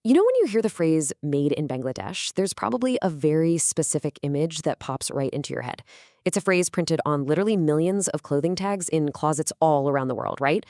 You know, when you hear the phrase made in Bangladesh, there's probably a very specific image that pops right into your head. It's a phrase printed on literally millions of clothing tags in closets all around the world, right?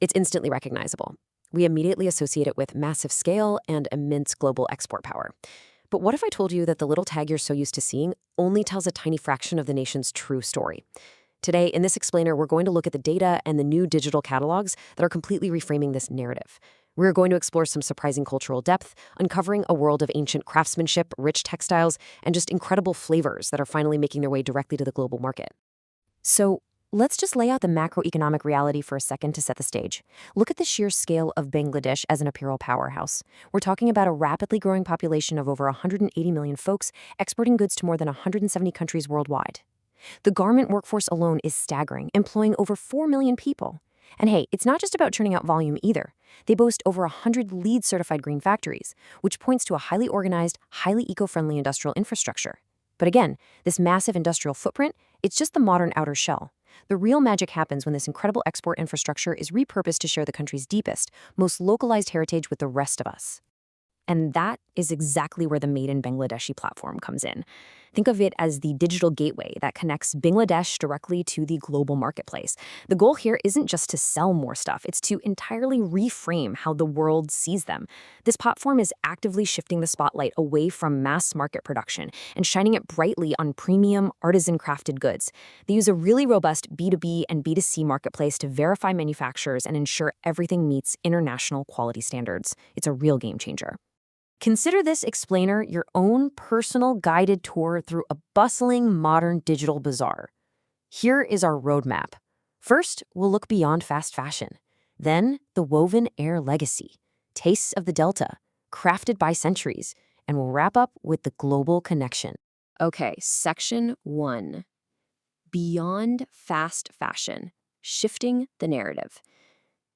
It's instantly recognizable. We immediately associate it with massive scale and immense global export power. But what if I told you that the little tag you're so used to seeing only tells a tiny fraction of the nation's true story? Today, in this explainer, we're going to look at the data and the new digital catalogs that are completely reframing this narrative. We're going to explore some surprising cultural depth, uncovering a world of ancient craftsmanship, rich textiles, and just incredible flavors that are finally making their way directly to the global market. So let's just lay out the macroeconomic reality for a second to set the stage. Look at the sheer scale of Bangladesh as an apparel powerhouse. We're talking about a rapidly growing population of over 180 million folks exporting goods to more than 170 countries worldwide. The garment workforce alone is staggering, employing over 4 million people. And hey, it's not just about churning out volume either. They boast over 100 LEED-certified green factories, which points to a highly organized, highly eco-friendly industrial infrastructure. But again, this massive industrial footprint, it's just the modern outer shell. The real magic happens when this incredible export infrastructure is repurposed to share the country's deepest, most localized heritage with the rest of us. And that is exactly where the Made in Bangladeshi platform comes in. Think of it as the digital gateway that connects Bangladesh directly to the global marketplace. The goal here isn't just to sell more stuff, it's to entirely reframe how the world sees them. This platform is actively shifting the spotlight away from mass market production and shining it brightly on premium, artisan-crafted goods. They use a really robust B2B and B2C marketplace to verify manufacturers and ensure everything meets international quality standards. It's a real game changer. Consider this explainer your own personal guided tour through a bustling modern digital bazaar. Here is our roadmap. First, we'll look beyond fast fashion. Then, the woven air legacy, tastes of the Delta, crafted by centuries, and we'll wrap up with the global connection. Okay, section 1. Beyond fast fashion, shifting the narrative.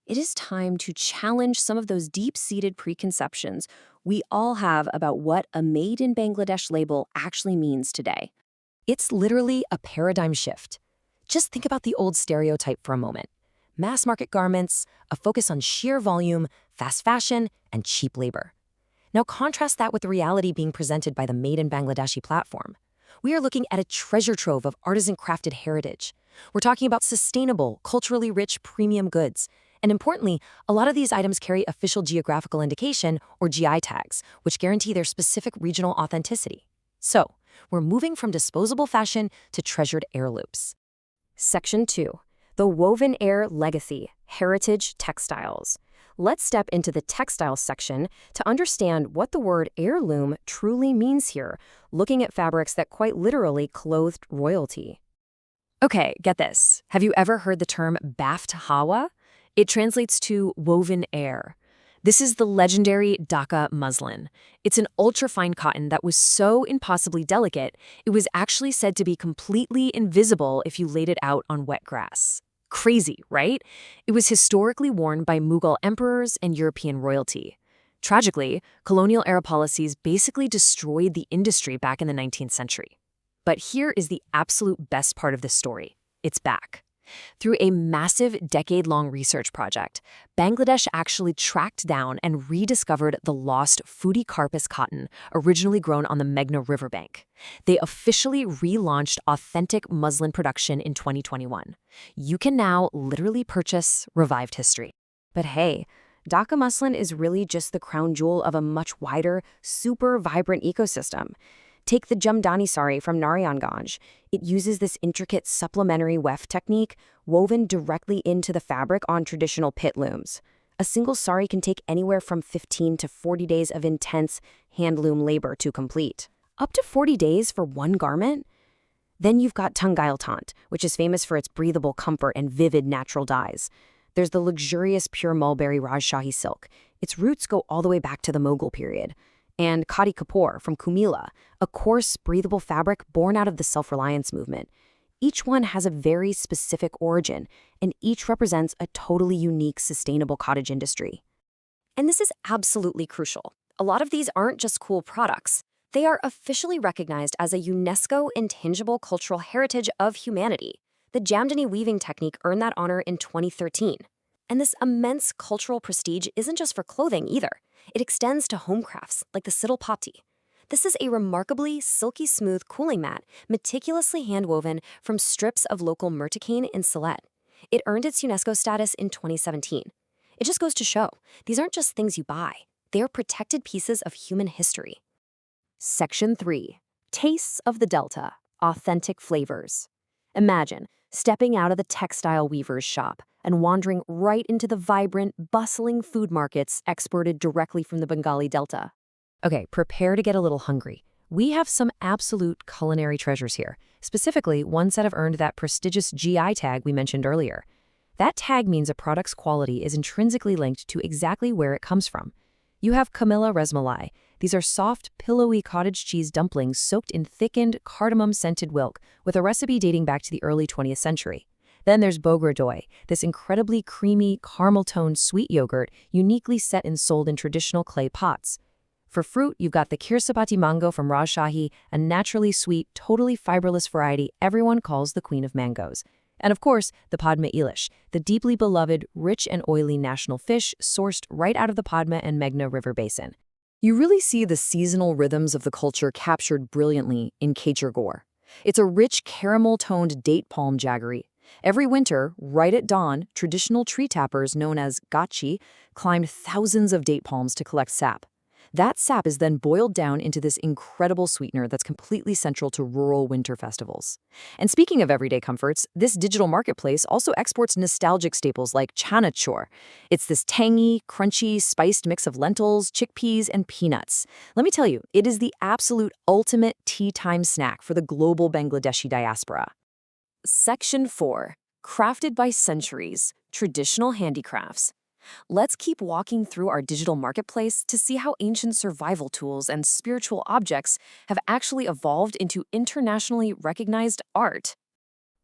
It is time to challenge some of those deep-seated preconceptions we all have about what a Made in Bangladesh label actually means today. It's literally a paradigm shift. Just think about the old stereotype for a moment. Mass market garments, a focus on sheer volume, fast fashion, and cheap labor. Now contrast that with the reality being presented by the Made in Bangladeshi platform. We are looking at a treasure trove of artisan-crafted heritage. We're talking about sustainable, culturally rich premium goods. And importantly, a lot of these items carry official geographical indication, or GI tags, which guarantee their specific regional authenticity. So, we're moving from disposable fashion to treasured heirlooms. Section 2. The Woven Air Legacy, Heritage Textiles. Let's step into the textiles section to understand what the word heirloom truly means here, looking at fabrics that quite literally clothed royalty. Okay, get this. Have you ever heard the term baft hawa? It translates to woven air. This is the legendary Dhaka muslin. It's an ultra-fine cotton that was so impossibly delicate, it was actually said to be completely invisible if you laid it out on wet grass. Crazy, right? It was historically worn by Mughal emperors and European royalty. Tragically, colonial-era policies basically destroyed the industry back in the 19th century. But here is the absolute best part of this story. It's back. Through a massive decade-long research project, Bangladesh actually tracked down and rediscovered the lost Fudi carpus cotton originally grown on the Meghna riverbank. They officially relaunched authentic muslin production in 2021. You can now literally purchase revived history. But hey, Dhaka muslin is really just the crown jewel of a much wider, super vibrant ecosystem. Take the Jamdani sari from Narayanganj. It uses this intricate supplementary weft technique woven directly into the fabric on traditional pit looms. A single sari can take anywhere from 15 to 40 days of intense handloom labor to complete. Up to 40 days for one garment? Then you've got Tangail Tant, which is famous for its breathable comfort and vivid natural dyes. There's the luxurious pure mulberry Rajshahi silk. Its roots go all the way back to the Mughal period. And Khadi Kapoor from Kumila, a coarse, breathable fabric born out of the self-reliance movement. Each one has a very specific origin, and each represents a totally unique, sustainable cottage industry. And this is absolutely crucial. A lot of these aren't just cool products. They are officially recognized as a UNESCO Intangible Cultural Heritage of Humanity. The Jamdani weaving technique earned that honor in 2013. And this immense cultural prestige isn't just for clothing either. It extends to home crafts, like the Siddle Popti. This is a remarkably silky smooth cooling mat, meticulously handwoven from strips of local myrtecane in Sylhet. It earned its UNESCO status in 2017. It just goes to show, these aren't just things you buy. They are protected pieces of human history. Section 3. Tastes of the Delta. Authentic flavors. Imagine stepping out of the textile weaver's shop and wandering right into the vibrant, bustling food markets exported directly from the Bengali Delta. Okay, prepare to get a little hungry. We have some absolute culinary treasures here. Specifically, ones that have earned that prestigious GI tag we mentioned earlier. That tag means a product's quality is intrinsically linked to exactly where it comes from. You have Camilla Resmalai. These are soft, pillowy cottage cheese dumplings soaked in thickened, cardamom-scented milk with a recipe dating back to the early 20th century. Then there's Bogra Doi, this incredibly creamy, caramel-toned sweet yogurt uniquely set and sold in traditional clay pots. For fruit, you've got the Kirsapati mango from Rajshahi, a naturally sweet, totally fiberless variety everyone calls the queen of mangoes. And of course, the Padma Ilish, the deeply beloved, rich and oily national fish sourced right out of the Padma and Meghna River basin. You really see the seasonal rhythms of the culture captured brilliantly in Kachar. It's a rich caramel-toned date palm jaggery. Every winter, right at dawn, traditional tree tappers known as gachi climbed thousands of date palms to collect sap. That sap is then boiled down into this incredible sweetener that's completely central to rural winter festivals. And speaking of everyday comforts, this digital marketplace also exports nostalgic staples like chana chor. It's this tangy, crunchy, spiced mix of lentils, chickpeas, and peanuts. Let me tell you, it is the absolute ultimate tea time snack for the global Bangladeshi diaspora. Section 4. Crafted by centuries, traditional handicrafts. Let's keep walking through our digital marketplace to see how ancient survival tools and spiritual objects have actually evolved into internationally recognized art.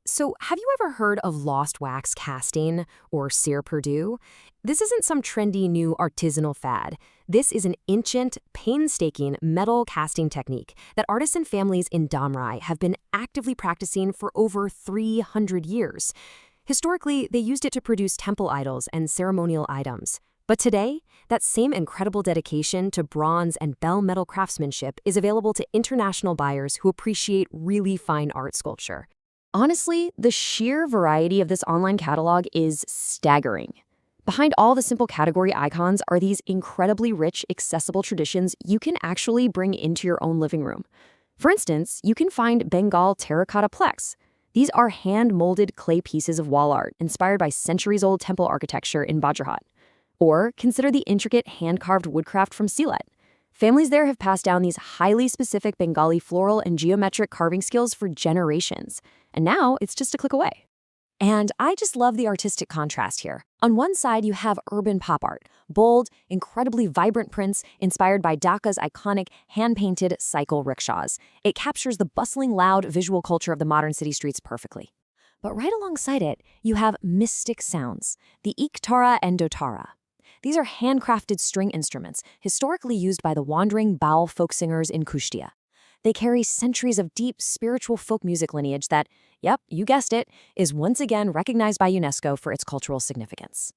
So, have you ever heard of lost wax casting or cire perdue? This isn't some trendy new artisanal fad. This is an ancient, painstaking metal casting technique that artisan families in Damrai have been actively practicing for over 300 years. Historically, they used it to produce temple idols and ceremonial items. But today, that same incredible dedication to bronze and bell metal craftsmanship is available to international buyers who appreciate really fine art sculpture. Honestly, the sheer variety of this online catalog is staggering. Behind all the simple category icons are these incredibly rich, accessible traditions you can actually bring into your own living room. For instance, you can find Bengal terracotta plex. These are hand-molded clay pieces of wall art inspired by centuries-old temple architecture in Bajrahat. Or consider the intricate hand-carved woodcraft from Sylhet. Families there have passed down these highly specific Bengali floral and geometric carving skills for generations. And now it's just a click away. And I just love the artistic contrast here. On one side, you have urban pop art, bold, incredibly vibrant prints inspired by Dhaka's iconic hand-painted cycle rickshaws. It captures the bustling, loud visual culture of the modern city streets perfectly. But right alongside it, you have mystic sounds, the iktara and dotara. These are handcrafted string instruments, historically used by the wandering Baul folk singers in Kushtia. They carry centuries of deep spiritual folk music lineage that, yep, you guessed it, is once again recognized by UNESCO for its cultural significance.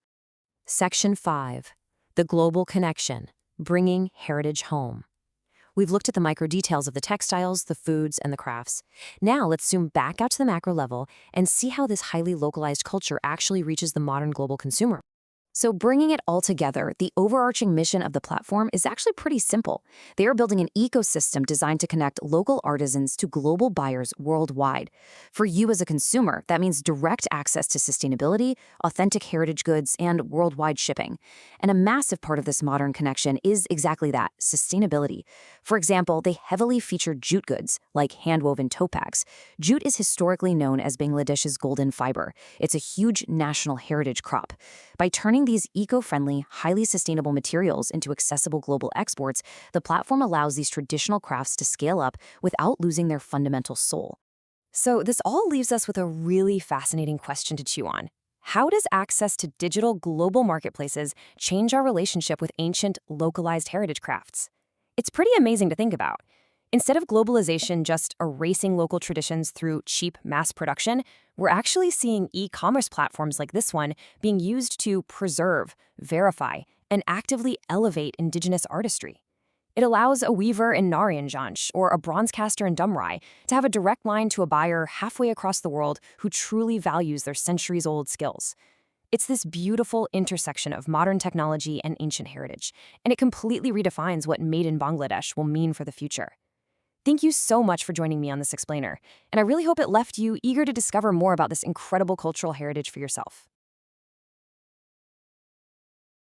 Section 5. The Global Connection, Bringing Heritage Home. We've looked at the micro details of the textiles, the foods, and the crafts. Now let's zoom back out to the macro level and see how this highly localized culture actually reaches the modern global consumer. So bringing it all together, the overarching mission of the platform is actually pretty simple. They are building an ecosystem designed to connect local artisans to global buyers worldwide. For you as a consumer, that means direct access to sustainability, authentic heritage goods, and worldwide shipping. And a massive part of this modern connection is exactly that, sustainability. For example, they heavily feature jute goods, like hand-woven tote bags. Jute is historically known as Bangladesh's golden fiber. It's a huge national heritage crop. By turning these eco-friendly, highly sustainable materials into accessible global exports, the platform allows these traditional crafts to scale up without losing their fundamental soul. So this all leaves us with a really fascinating question to chew on. How does access to digital global marketplaces change our relationship with ancient, localized heritage crafts? It's pretty amazing to think about. Instead of globalization just erasing local traditions through cheap mass production, we're actually seeing e-commerce platforms like this one being used to preserve, verify, and actively elevate indigenous artistry. It allows a weaver in Narayanganj or a bronze caster in Dumrai to have a direct line to a buyer halfway across the world who truly values their centuries-old skills. It's this beautiful intersection of modern technology and ancient heritage, and it completely redefines what Made in Bangladesh will mean for the future. Thank you so much for joining me on this explainer, and I really hope it left you eager to discover more about this incredible cultural heritage for yourself.